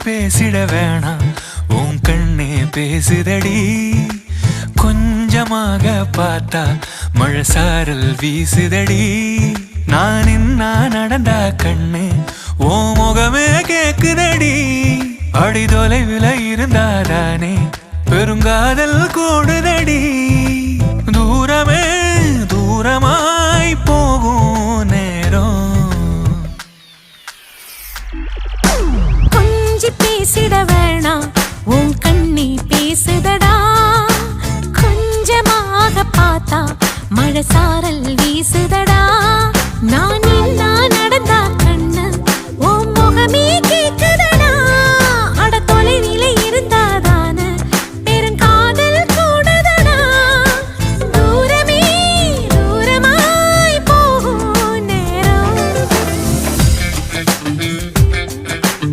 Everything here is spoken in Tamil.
பேசிட வேணாம் உன் கண்ணே பேசுதடி கொஞ்சமாக பார்த்தா மழை சாரல் வீசுதடி நான் இன்னா நடந்தா கண்ணு ஓ முகமே கேக்குதடி அடி தொலைவில் இருந்தாதானே பெருங்காதல் கூடுதடி தூரமே தூரமாய் போகும் நேரம் கொஞ்சி பேசிட வேணாம் உன் கண்ணி பேசுதடா கொஞ்சமாக பார்த்தா மழை சாரல் வீசுதடா நான்